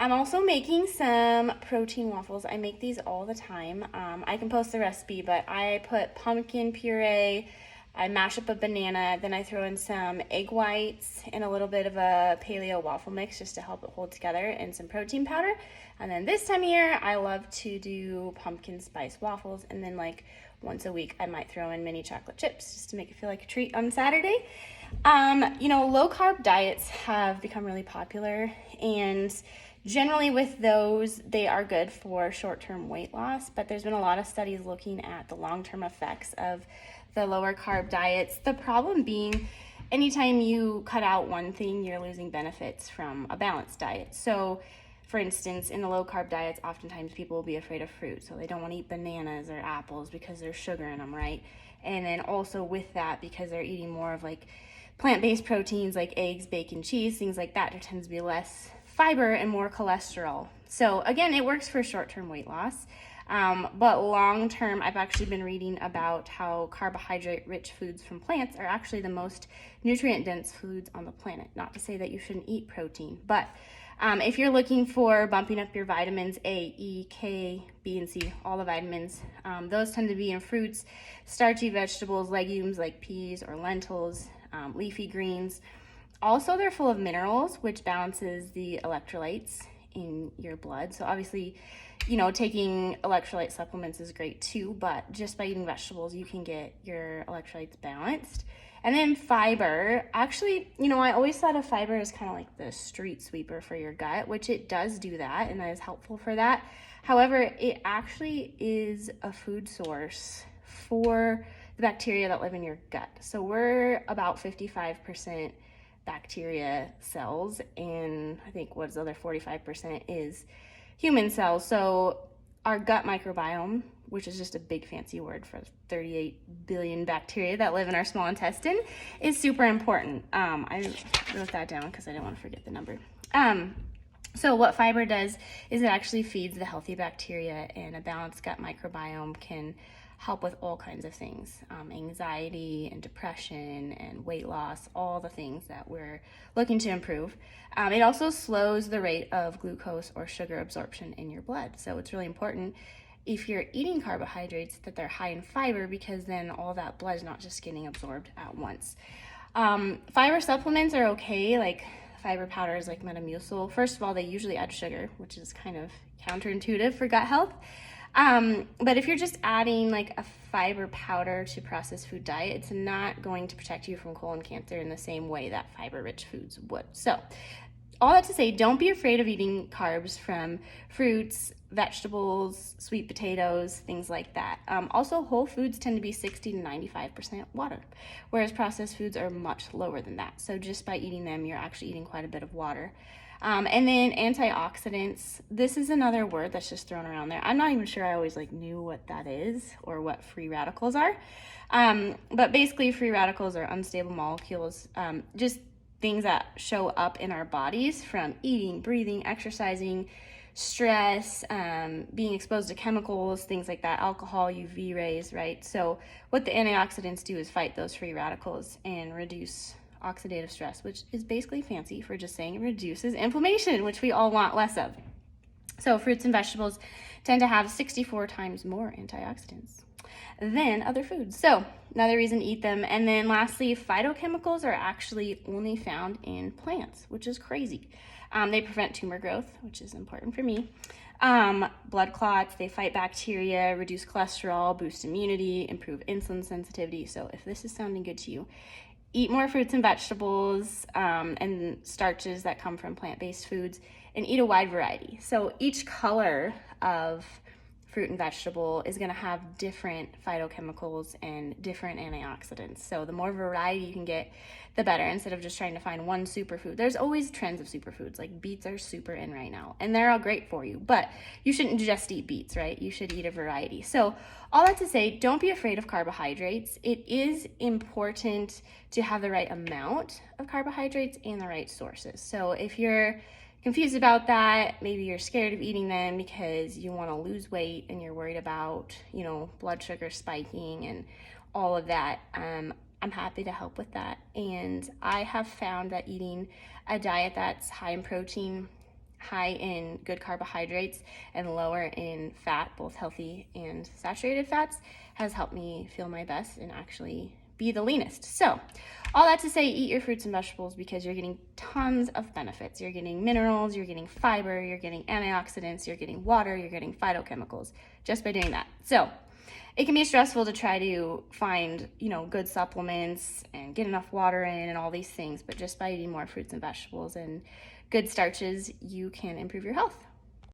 I'm also making some protein waffles. I make these all the time. I can post the recipe, but I put pumpkin puree, I mash up a banana, then I throw in some egg whites and a little bit of a paleo waffle mix just to help it hold together, and some protein powder. And then this time of year, I love to do pumpkin spice waffles, and then like once a week, I might throw in mini chocolate chips just to make it feel like a treat on Saturday. Low carb diets have become really popular, and generally with those, they are good for short-term weight loss, but there's been a lot of studies looking at the long-term effects of the lower carb diets. The problem being, anytime you cut out one thing, you're losing benefits from a balanced diet. So for instance, in the low carb diets, oftentimes people will be afraid of fruit, so they don't want to eat bananas or apples because there's sugar in them, right? And then also with that, because they're eating more of like plant-based proteins like eggs, bacon, cheese, things like that, there tends to be less fiber and more cholesterol. So again, it works for short-term weight loss. But long-term, I've actually been reading about how carbohydrate-rich foods from plants are actually the most nutrient-dense foods on the planet. Not to say that you shouldn't eat protein, but if you're looking for bumping up your vitamins A, E, K, B, and C, all the vitamins, those tend to be in fruits, starchy vegetables, legumes like peas or lentils, leafy greens. Also, they're full of minerals, which balances the electrolytes in your blood. So obviously, taking electrolyte supplements is great too, but just by eating vegetables, you can get your electrolytes balanced. And then fiber, actually, I always thought of fiber as kind of like the street sweeper for your gut, which it does do that, and that is helpful for that. However, it actually is a food source for the bacteria that live in your gut. So we're about 55% bacteria cells, and I think what's the other 45% is human cells. So our gut microbiome, which is just a big fancy word for 38 billion bacteria that live in our small intestine, is super important. I wrote that down because I didn't want to forget the number. So what fiber does is it actually feeds the healthy bacteria, and a balanced gut microbiome can help with all kinds of things, anxiety and depression and weight loss, all the things that we're looking to improve. It also slows the rate of glucose or sugar absorption in your blood. So it's really important if you're eating carbohydrates that they're high in fiber, because then all that blood is not just getting absorbed at once. Fiber supplements are okay, like fiber powders like Metamucil. First of all, they usually add sugar, which is kind of counterintuitive for gut health. But if you're just adding like a fiber powder to processed food diet, it's not going to protect you from colon cancer in the same way that fiber-rich foods would. So all that to say, don't be afraid of eating carbs from fruits, vegetables, sweet potatoes, things like that. Also, whole foods tend to be 60 to 95% water, whereas processed foods are much lower than that. So just by eating them, you're actually eating quite a bit of water. And then antioxidants, this is another word that's just thrown around there. I'm not even sure I always knew what that is or what free radicals are. But basically free radicals are unstable molecules, just things that show up in our bodies from eating, breathing, exercising, stress, being exposed to chemicals, things like that, alcohol, UV rays, right? So what the antioxidants do is fight those free radicals and reduce oxidative stress, which is basically fancy for just saying it reduces inflammation, which we all want less of. So fruits and vegetables tend to have 64 times more antioxidants than other foods. So another reason to eat them. And then lastly, phytochemicals are actually only found in plants, which is crazy. They prevent tumor growth, which is important for me. Blood clots, they fight bacteria, reduce cholesterol, boost immunity, improve insulin sensitivity. So if this is sounding good to you, eat more fruits and vegetables, and starches that come from plant-based foods, and eat a wide variety. So each color of fruit and vegetable is going to have different phytochemicals and different antioxidants. So the more variety you can get, the better, instead of just trying to find one superfood. There's always trends of superfoods, like beets are super in right now, and they're all great for you, but you shouldn't just eat beets, right? You should eat a variety. So all that to say, don't be afraid of carbohydrates. It is important to have the right amount of carbohydrates and the right sources. So if you're confused about that, maybe you're scared of eating them because you want to lose weight and you're worried about, blood sugar spiking and all of that, I'm happy to help with that. And I have found that eating a diet that's high in protein high in good carbohydrates and lower in fat, both healthy and saturated fats, has helped me feel my best and actually be the leanest. So all that to say, eat your fruits and vegetables because you're getting tons of benefits. You're getting minerals, you're getting fiber, you're getting antioxidants, you're getting water, you're getting phytochemicals just by doing that. So it can be stressful to try to find, good supplements and get enough water in and all these things, but just by eating more fruits and vegetables and good starches, you can improve your health.